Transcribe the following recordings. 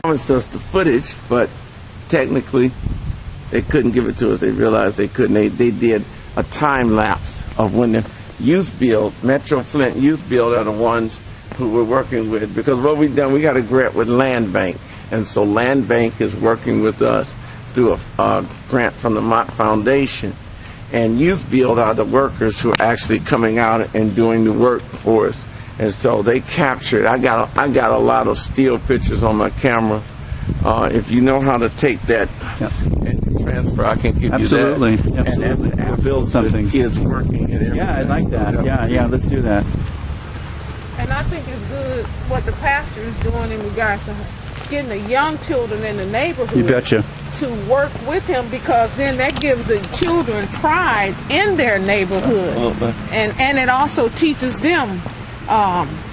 promised us the footage, but technically they couldn't give it to us. They realized they couldn't. They did a time lapse of when the youth build, Metro Flint youth build, are the ones who we're working with, because what we've done, we got a grant with Land Bank, and so Land Bank is working with us through a grant from the Mott Foundation, and youth build are the workers who are actually coming out and doing the work for us. And so they captured. I got a lot of still pictures on my camera. If you know how to take that and transfer, I can give absolutely. You that. Absolutely. And build something. The kids working and everything. Yeah, I like that. Yeah, let's do that. And I think it's good what the pastor is doing in regards to getting the young children in the neighborhood. You betcha. To work with him, because then that gives the children pride in their neighborhood. Absolutely. And it also teaches them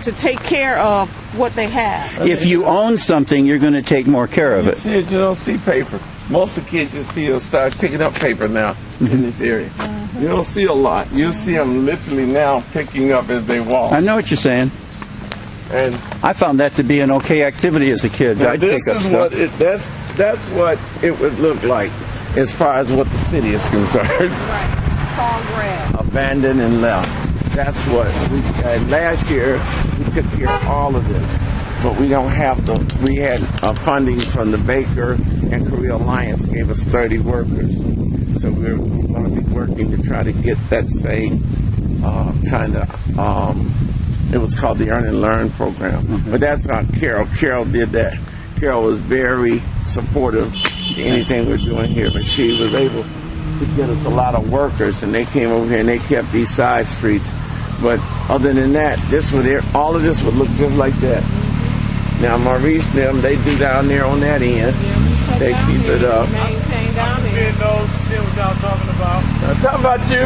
to take care of what they have. If you own something, you're going to take more care of it. You don't see paper. Most of the kids you see will start picking up paper now in this area. Mm-hmm. You don't see a lot. You see them literally now picking up as they walk. I know what you're saying. And I found that to be an okay activity as a kid. Now, this is what that's what it would look like as far as what the city is concerned. Right. Tall grass. Abandoned and left. That's what we had. Last year we took care of all of this, but we don't have we had funding from the Baker and Korea Alliance gave us 30 workers. So we're going to be working to try to get that same kind of, it was called the Earn and Learn program. Mm-hmm. But that's how Carol did that. Carol was very supportive to anything we're doing here, but she was able to get us a lot of workers, and they came over here and they kept these side streets. But other than that, all of this would look just like that. Now Maurice and them, they do down there on that end. Yeah, they keep it up. Maintain down there. See what y'all talking about. I'm talking about you.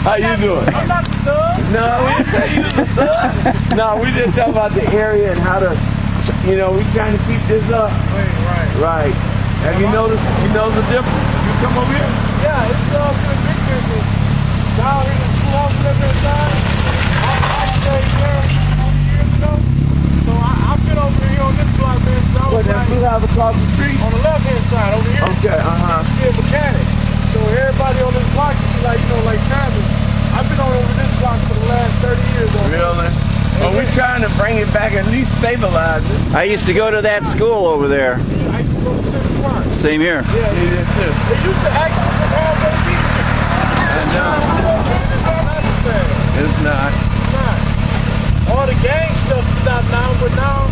How you doing? I'm not the thug. No, we didn't say you was the thug. No, we just talking about the area and how to, we trying to keep this up. Right. Right. Have you noticed the difference? You come over here? Yeah, it's been a big difference. Down here, the school house living inside. I stayed there 2 years ago. So I've been over here on this block, man. So I was that blue house across the street? on the left-hand side over here. Okay, Be a mechanic. So everybody on this block is like family. I've been over this block for the last 30 years. Really? Well, we're trying to bring it back, at least stabilize it. I used to go to that school over there. I used to go to City Park. Same here. Yeah, He did too. they used to actually come all day decent. I know. It's not. All the gang stuff is stopped now, but now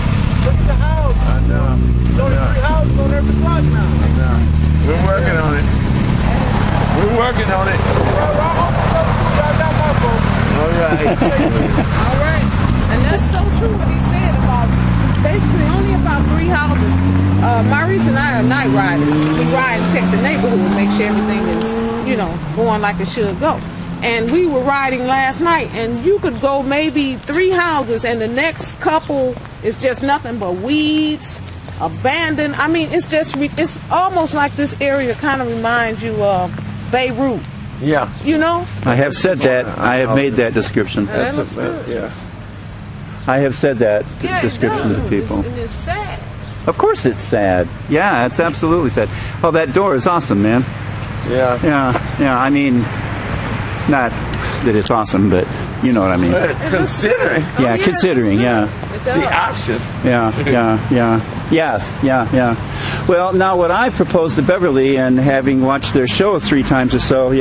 look at the houses. I know. There's only 3 houses on every block now. I know. We're working on it. We're working on it. All right. All right. And that's so true what he said about basically only about 3 houses. Maurice and I are night riders. We ride and check the neighborhood, make sure everything is, going like it should go. And we were riding last night, and you could go maybe 3 houses, and the next couple is just nothing but weeds, abandoned. I mean, it's almost like this area kind of reminds you of Beirut. Yeah. I have said that. I have made that description. That looks good. Yeah. I have said that description it does. to people. It's sad. Of course it's sad. Yeah, it's absolutely sad. Oh, that door is awesome, man. Yeah. Yeah. I mean, not that it's awesome, but you know what I mean. But considering Yeah, considering, yeah. the options. Yeah. Well, now what I proposed to Beverly, and having watched their show 3 times or so,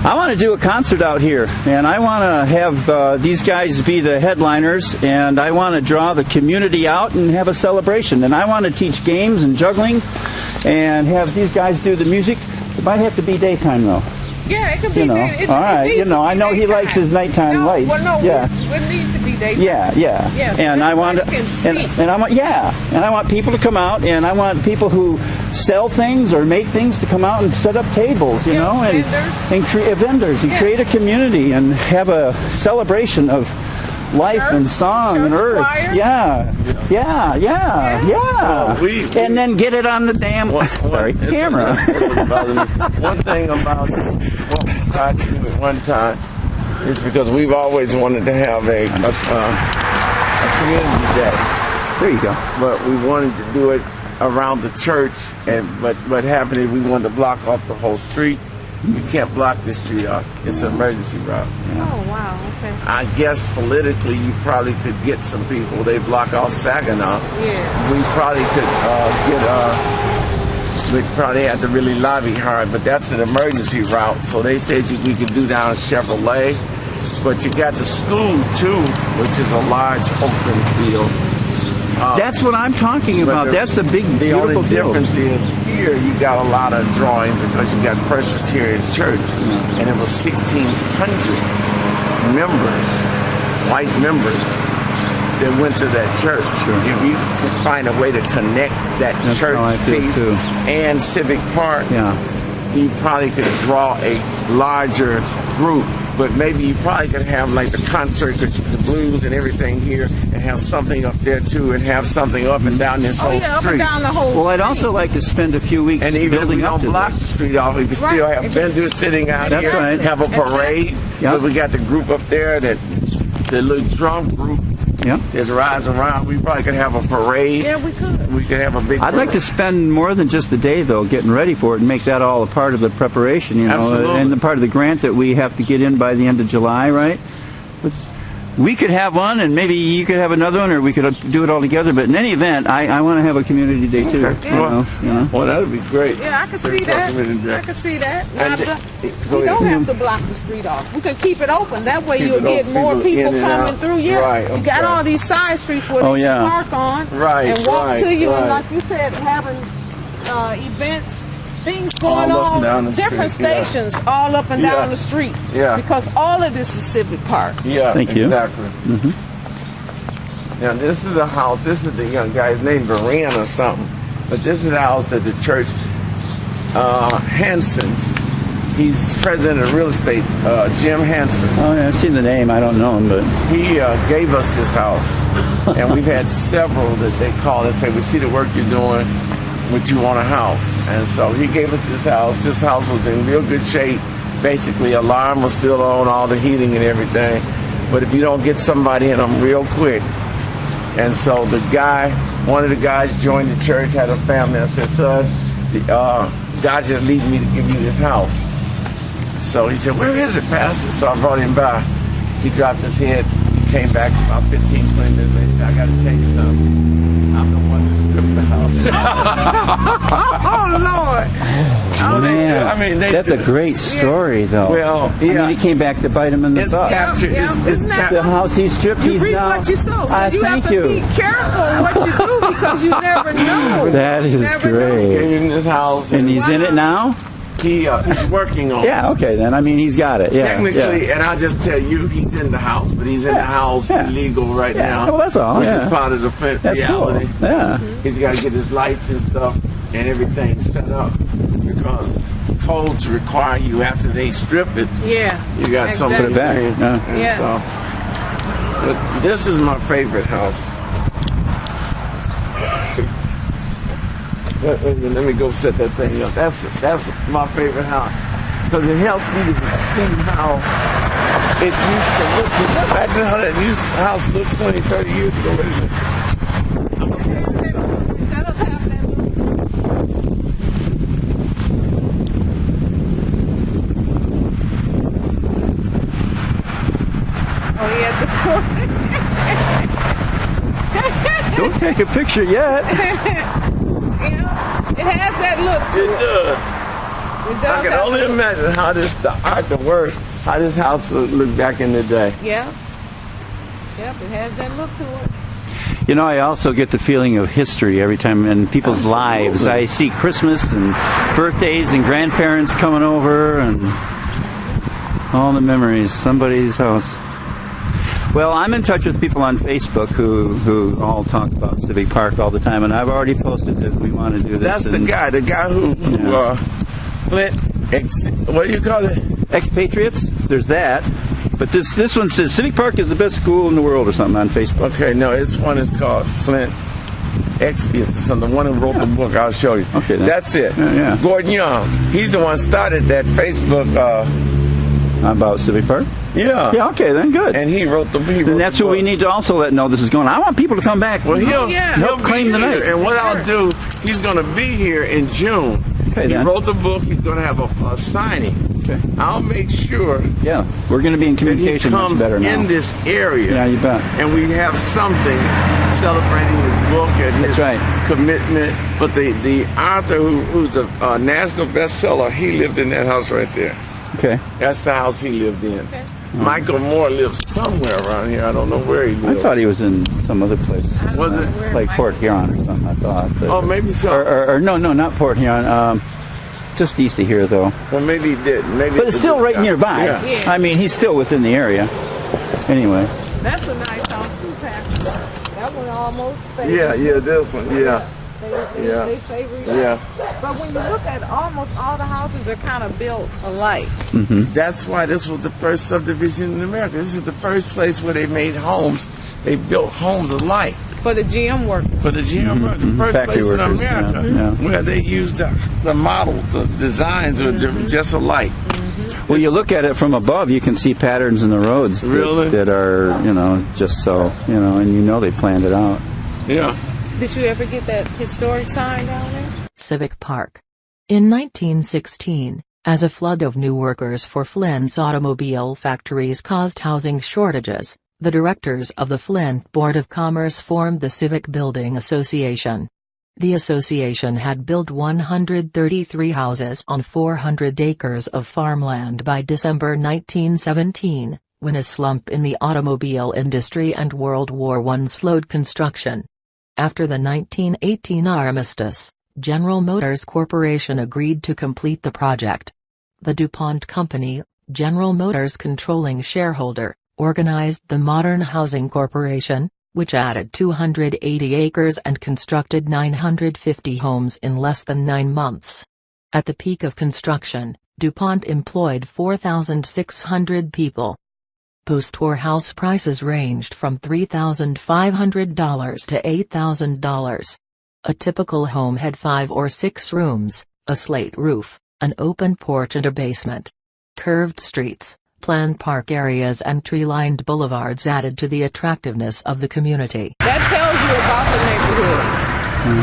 I want to do a concert out here, and I want to have these guys be the headliners, and I want to draw the community out and have a celebration, and I want to teach games and juggling and have these guys do the music. It might have to be daytime, though. Yeah, it could be. All right. I know he likes his nighttime lights. Well, no, yeah. it needs to be daytime. Yeah. So and I want I want people to come out, and I want people who sell things or make things to come out and set up tables, and create vendors and create a community and have a celebration of life and song and earth. Choir? Yeah. And then get it on the damn camera. One thing about what we tried to do at one time is because we've always wanted to have a community day. There you go. but we wanted to do it around the church. But what happened is we wanted to block off the whole street. You can't block this street off. It's an emergency route. Oh, wow. Okay. I guess politically you probably could get some people. They block off Saginaw. Yeah. We probably could we'd probably have to really lobby hard, but that's an emergency route. So they said we could do down Chevrolet, but you got the school too, which is a large open field. That's what I'm talking about. That's the big, The beautiful only field. difference is here you got a lot of drawing because you got Presbyterian Church, and it was 1,600 members, white members, that went to that church. Sure. If you could find a way to connect that That's how I church feel, piece too. and Civic Park, Yeah. you probably could draw a larger group. But maybe you probably could have like the concert, the blues and everything here, and have something up there too, and have something up and down this Oh, whole yeah, up street. and down the whole Well, I'd street. also like to spend a few weeks And even if we building up don't to block this. the street off, we can still Right. have vendors sitting out That's here, right. have a parade. Yeah. But we got the group up there, the little drum group Yeah. that's rides around. We probably could have a parade. Yeah, we could. We could have a big. I'd like to spend more than just the day, though, getting ready for it and make that all a part of the preparation, you know, Absolutely. and the part of the grant that we have to get in by the end of July, right? But we could have one, and maybe you could have another one, or we could do it all together. But in any event, I want to have a community day too. Okay. You know. Well, that would be great. Yeah, I can see that. I can see that. Now, And go we ahead. don't have to block the street off. We can keep it open. That way Keep you'll it get open, more people people in and coming out. through. Yeah, Right, you got okay. all these side streets where Oh, they yeah. can park on Right, and walk right, to you. And right. like you said, having events, things going All up and down on, the different street, yeah. stations all up and Yeah. down the street. Yeah. Because all of this is Civic Park. Yeah, Thank you. exactly. Now this is a house. This is the young guy's name, Baran or something. But this is the house at the church. Hanson. He's president of real estate. Jim Hanson. Oh, yeah, I've seen the name. I don't know him, but He gave us his house, and we've had several that they call and say, "We see the work you're doing. Would you want a house?" And so he gave us this house. This house was in real good shape. Basically, alarm was still on, all the heating and everything. But if you don't get somebody in them real quick, and so the guy, one of the guys joined the church, had a family. I said, "Son, God just leading me to give you this house." So he said, "Where is it, Pastor?" So I brought him by. He dropped his head. He came back about 15, 20 minutes later. He said, "I got to tell you something. I'm the one that stripped the house." Oh, Lord. man, I mean, that's a great story, though. Well, I yeah. mean, he came back to bite him in the It's butt. captured. Yeah, It's isn't that The house he stripped, You he's reap now. what you sow, so you have thank to you. be careful what you do because you never know. That is Never know. great. Gave him this house. And he's in it now? he's working on it. Yeah, okay then. I mean, he's got it. Yeah. Technically, yeah. and I'll just tell you, he's in the house, but he's in the house illegal right now. Well, that's all. Which Yeah. is part of the That's reality. cool. Yeah. He's got to get his lights and stuff and everything set up because codes require you after they strip it. Yeah. You got Exactly. something Put it back. in. Yeah. And Yeah. so, but this is my favorite house. Let me go set that thing up. That's my favorite house because it helps me to see how it used to look. Imagine how that house looked 20, 30 years ago. Let us have that. Oh, yeah, the Don't take a picture yet. it has that look to It it. does. It does I can have only that look. imagine how the art, the work, how this house would look back in the day. Yeah. Yep, it has that look to it. You know, I also get the feeling of history every time in people's lives. I see Christmas and birthdays and grandparents coming over and all the memories. Somebody's house. Well, I'm in touch with people on Facebook who all talk about Civic Park all the time, and I've already posted that we want to do this. That's the guy who Flint, what do you call it? Expatriates. There's that. But this one says Civic Park is the best school in the world or something on Facebook. Okay, no, this one is called Flint Expatriates. The one who wrote the book, I'll show you. Okay, then. That's it. Yeah. Gordon Young. He's the one started that Facebook About Civic Park? Yeah. Yeah, okay, then good. And he wrote the. And that's who we need to also let know this is going on. I want people to come back. Well, he'll help claim the night. And what I'll do, he's going to be here in June. Okay, he then. wrote the book. He's going to have a signing. Okay. I'll make sure. Yeah, we're going to be in communication that he much comes better now. in this area. Yeah, you bet. And we have something celebrating his book and his commitment. But the author who's a national bestseller, he lived in that house right there. Okay. That's the house he lived in. Okay. Michael Moore lives somewhere around here. I don't know where he lives. I thought he was in some other place. Was it? Like Port Huron or something, I thought. But, oh, maybe so. Or no, not Port Huron. Just east of here, though. Well, maybe he did. Maybe. But it's still right nearby. Yeah. I mean, he's still within the area. Anyway. That's a nice house too, Patrick. That one almost favored. Yeah, this one. Yeah. They favor you. Yeah. But when you look at almost all the houses are kind of built alike. Mm-hmm. That's why this was the first subdivision in America. This is the first place where they made homes. They built homes alike. For the GM workers. For the GM workers. The first Factory place workers, in America where they used the model, the designs were just alike. Well, you look at it from above, you can see patterns in the roads that are, just so, and they planned it out. Yeah. Did you ever get that historic sign down there? Civic Park. In 1916, as a flood of new workers for Flint's automobile factories caused housing shortages, the directors of the Flint Board of Commerce formed the Civic Building Association. The association had built 133 houses on 400 acres of farmland by December 1917, when a slump in the automobile industry and World War I slowed construction. After the 1918 armistice, General Motors Corporation agreed to complete the project. The DuPont Company, General Motors' controlling shareholder, organized the Modern Housing Corporation, which added 280 acres and constructed 950 homes in less than 9 months. At the peak of construction, DuPont employed 4,600 people. Post-war house prices ranged from $3,500 to $8,000. A typical home had 5 or 6 rooms, a slate roof, an open porch and a basement. Curved streets, planned park areas and tree-lined boulevards added to the attractiveness of the community. That tells you about the neighborhood.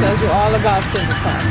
Tells you all about Civic Park.